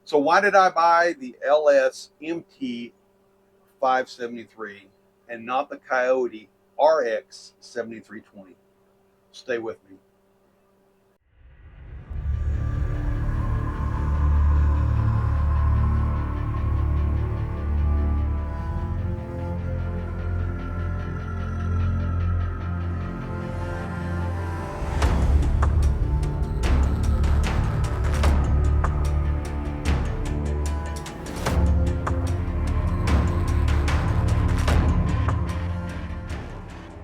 So why did I buy the LS MT573 and not the Kioti RX 7320? Stay with me.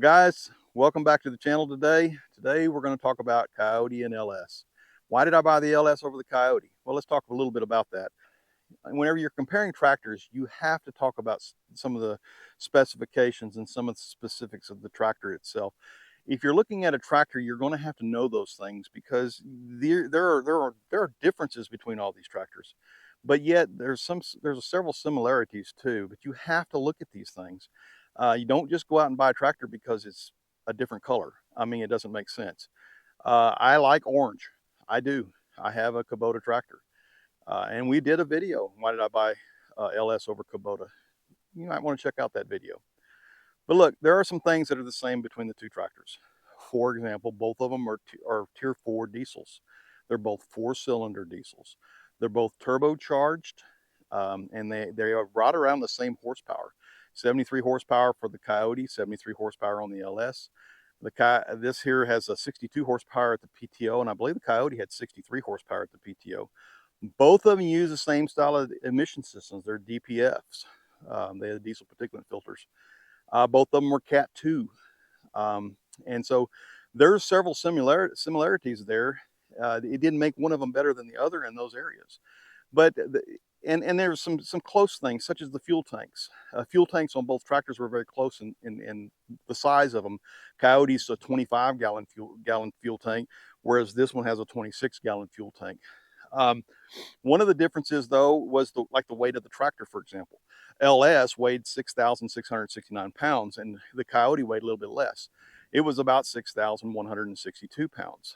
Guys, welcome back to the channel today. Today we're going to talk about Kioti and LS. Why did I buy the LS over the Kioti? Well, let's talk a little bit about that. Whenever you're comparing tractors, you have to talk about some of the specifications and some of the specifics of the tractor itself. If you're looking at a tractor, you're going to have to know those things because there are differences between all these tractors, but yet there's several similarities too. But you have to look at these things. You don't just go out and buy a tractor because it's a different color. I mean, it doesn't make sense. I like orange. I do. I have a Kubota tractor. And we did a video. Why did I buy LS over Kubota? You might want to check out that video. But look, there are some things that are the same between the two tractors. For example, both of them are Tier 4 diesels. They're both 4-cylinder diesels. They're both turbocharged, and they are right around the same horsepower. 73 horsepower for the Kioti, 73 horsepower on the LS. This here has a 62 horsepower at the PTO, and I believe the Kioti had 63 horsepower at the PTO. Both of them use the same style of emission systems. They're DPFs. They have diesel particulate filters. Both of them were Cat 2. And so there's several similarities there. It didn't make one of them better than the other in those areas. But and there's some close things, such as the fuel tanks. Fuel tanks on both tractors were very close in the size of them. Kioti's a 25-gallon fuel tank, whereas this one has a 26-gallon fuel tank. One of the differences, though, was the weight of the tractor. For example, LS weighed 6,669 pounds, and the Kioti weighed a little bit less. It was about 6,162 pounds.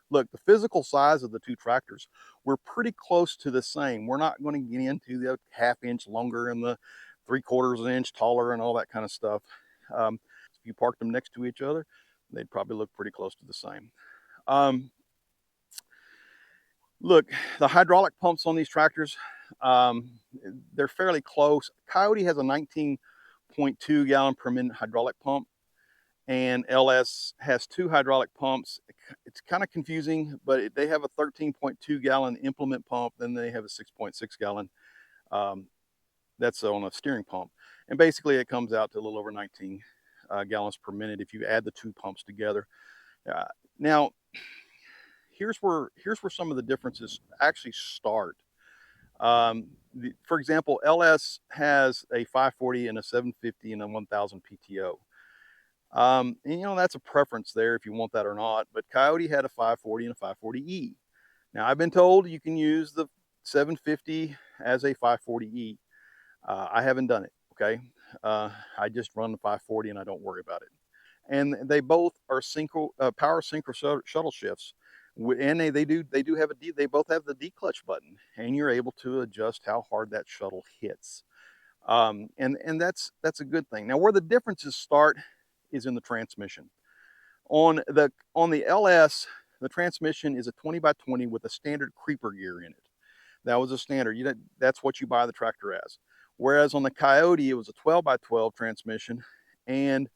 Look, the physical size of the two tractors were pretty close to the same. We're not going to get into the half-inch longer and the 3/4 inch taller and all that kind of stuff. If you parked them next to each other, they'd probably look pretty close to the same. Look, the hydraulic pumps on these tractors, they're fairly close. Kioti has a 19.2 gallon per minute hydraulic pump, and LS has 2 hydraulic pumps. It's kind of confusing, but they have a 13.2 gallon implement pump, then they have a 6.6 gallon. That's on a steering pump. And basically it comes out to a little over 19 gallons per minute if you add the 2 pumps together. Now, here's where some of the differences actually start. For example, LS has a 540 and a 750 and a 1000 PTO. And that's a preference there if you want that or not. But Kioti had a 540 and a 540E. Now I've been told you can use the 750 as a 540E. I haven't done it. Okay, I just run the 540 and I don't worry about it. And they both are power synchro shuttle shifts. And they both have the D-clutch button, and you're able to adjust how hard that shuttle hits. And that's a good thing. Now, where the differences start is in the transmission. On the LS, the transmission is a 20x20 with a standard creeper gear in it. That was a standard. That's what you buy the tractor as. Whereas on the Kioti, it was a 12x12 transmission, and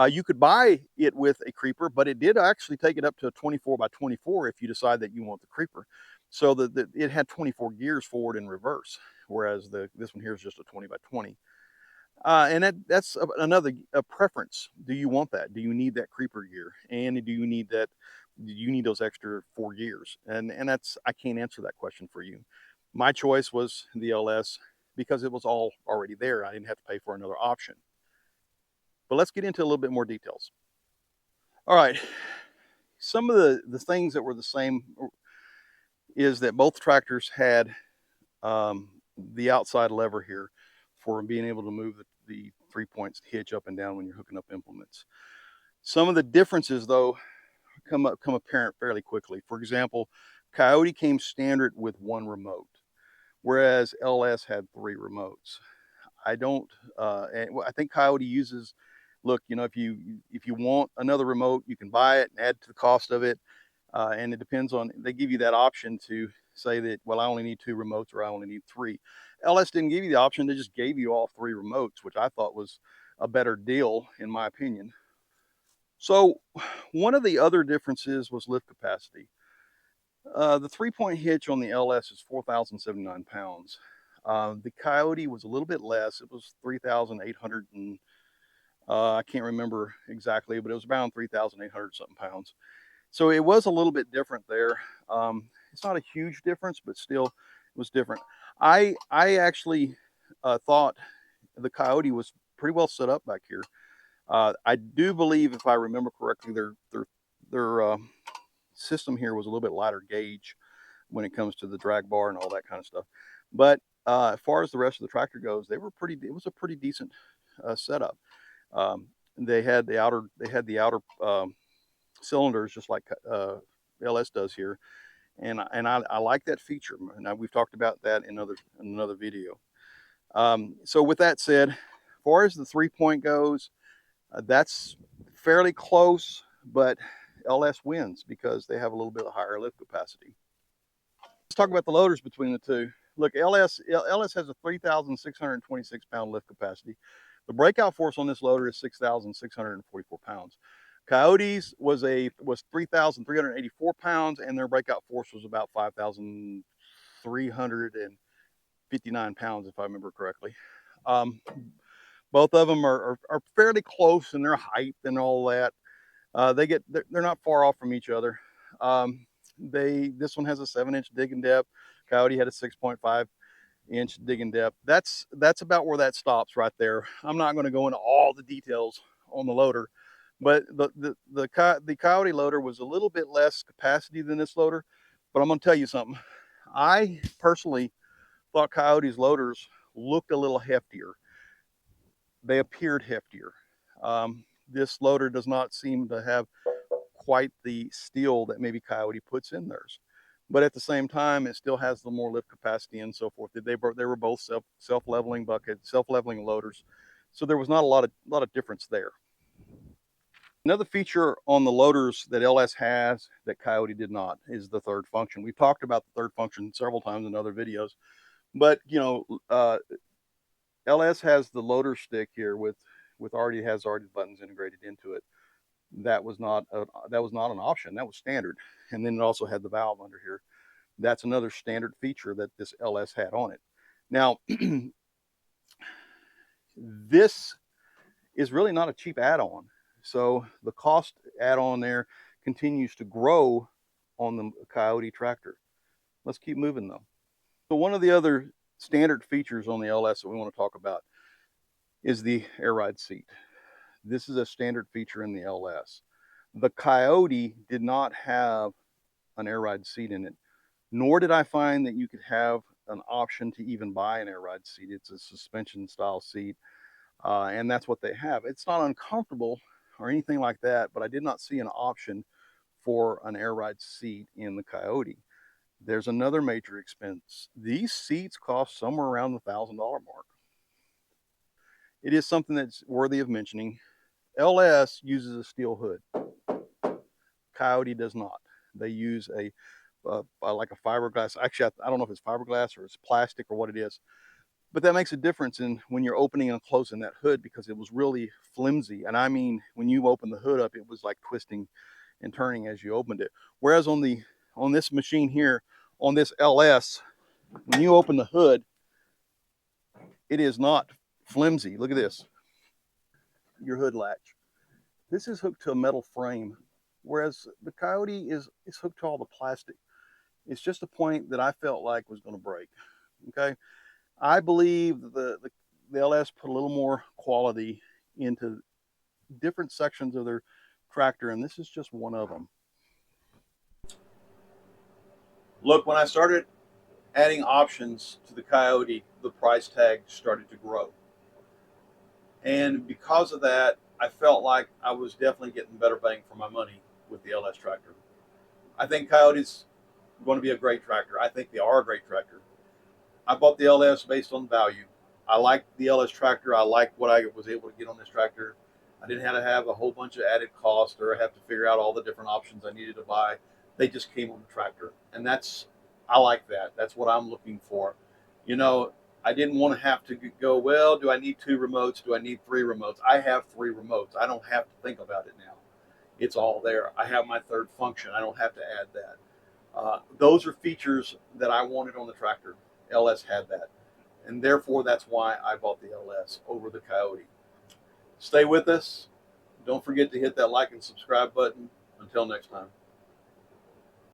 you could buy it with a creeper, but it did actually take it up to a 24x24 if you decide that you want the creeper. So that it had 24 gears forward and reverse, whereas this one here is just a 20x20. And that's another preference. Do you want that? Do you need that creeper gear? And do you need those extra 4 gears? And that's, I can't answer that question for you. My choice was the LS because it was all already there. I didn't have to pay for another option. But let's get into a little bit more details. All right, some of the things that were the same is that both tractors had the outside lever here for being able to move the 3-point hitch up and down when you're hooking up implements. Some of the differences, though, come apparent fairly quickly. For example, Kioti came standard with 1 remote, whereas LS had 3 remotes. I don't, and I think Kioti uses, look, you know, if you want another remote, you can buy it and add to the cost of it. And it depends on, they give you that option to say that, well, I only need 2 remotes or I only need 3. LS didn't give you the option. They just gave you all 3 remotes, which I thought was a better deal, in my opinion. So one of the other differences was lift capacity. The 3-point hitch on the LS is 4,079 pounds. The Kioti was a little bit less. It was 3,800 and I can't remember exactly, but it was around 3,800 something pounds. So it was a little bit different there. It's not a huge difference, but still it was different. I actually thought the Kioti was pretty well set up back here. I do believe, if I remember correctly, their system here was a little bit lighter gauge when it comes to the drag bar and all that kind of stuff. But as far as the rest of the tractor goes, it was a pretty decent setup. They had the outer cylinders just like LS does here, and I like that feature. And we've talked about that in another video. So with that said, as far as the 3-point goes, that's fairly close, but LS wins because they have a little bit higher lift capacity. Let's talk about the loaders between the two. Look, LS has a 3,626 pound lift capacity. The breakout force on this loader is 6,644 pounds. Kioti's was 3,384 pounds, and their breakout force was about 5,359 pounds, if I remember correctly. Both of them are fairly close in their height and all that. They're not far off from each other. This one has a 7-inch digging depth. Kioti had a 6.5-inch digging depth. That's about where that stops right there. I'm not going to go into all the details on the loader, but the Kioti loader was a little bit less capacity than this loader. But I'm going to tell you something. I personally thought Kioti's loaders looked a little heftier. They appeared heftier. This loader does not seem to have quite the steel that maybe Kioti puts in theirs, but at the same time, it still has the more lift capacity and so forth. They were both self-leveling buckets, self-leveling loaders, so there was not a lot of difference there. Another feature on the loaders that LS has that Kioti did not is the third function. We've talked about the third function several times in other videos, but you know, LS has the loader stick here with already buttons integrated into it. That was not an option. That was standard. And then it also had the valve under here. That's another standard feature that this LS had on it. Now, this is really not a cheap add-on. So the cost add-on there continues to grow on the Kioti tractor. Let's keep moving though. So one of the other standard features on the LS that we want to talk about is the air ride seat. This is a standard feature in the LS. The Kioti did not have an air ride seat in it, nor did I find that you could have an option to even buy an air ride seat. It's a suspension style seat, and that's what they have. It's not uncomfortable or anything like that, but I did not see an option for an air ride seat in the Kioti. There's another major expense. These seats cost somewhere around the $1,000 mark. It is something that's worthy of mentioning. LS uses a steel hood. Kioti does not. They use like a fiberglass. Actually, I don't know if it's fiberglass or it's plastic or what it is, but that makes a difference in when you're opening and closing that hood, because it was really flimsy. And I mean, when you open the hood up, it was like twisting and turning as you opened it. Whereas on this machine here, on this LS, when you open the hood, it is not flimsy. Look at this. Your hood latch. This is hooked to a metal frame, whereas the Kioti is hooked to all the plastic. It's just a point that I felt like was going to break. Okay, I believe the LS put a little more quality into different sections of their tractor, and this is just one of them. Look, when I started adding options to the Kioti, the price tag started to grow. And because of that, I felt like I was definitely getting better bang for my money with the LS tractor. I think Kioti's going to be a great tractor. I think they are a great tractor. I bought the LS based on value. I like the LS tractor. I like what I was able to get on this tractor. I didn't have to have a whole bunch of added cost or have to figure out all the different options I needed to buy. They just came on the tractor. And I like that. That's what I'm looking for. You know, I didn't want to have to go, well, do I need 2 remotes? Do I need 3 remotes? I have 3 remotes. I don't have to think about it now. It's all there. I have my third function. I don't have to add that. Those are features that I wanted on the tractor. LS had that. And therefore, that's why I bought the LS over the Kioti. Stay with us. Don't forget to hit that like and subscribe button. Until next time.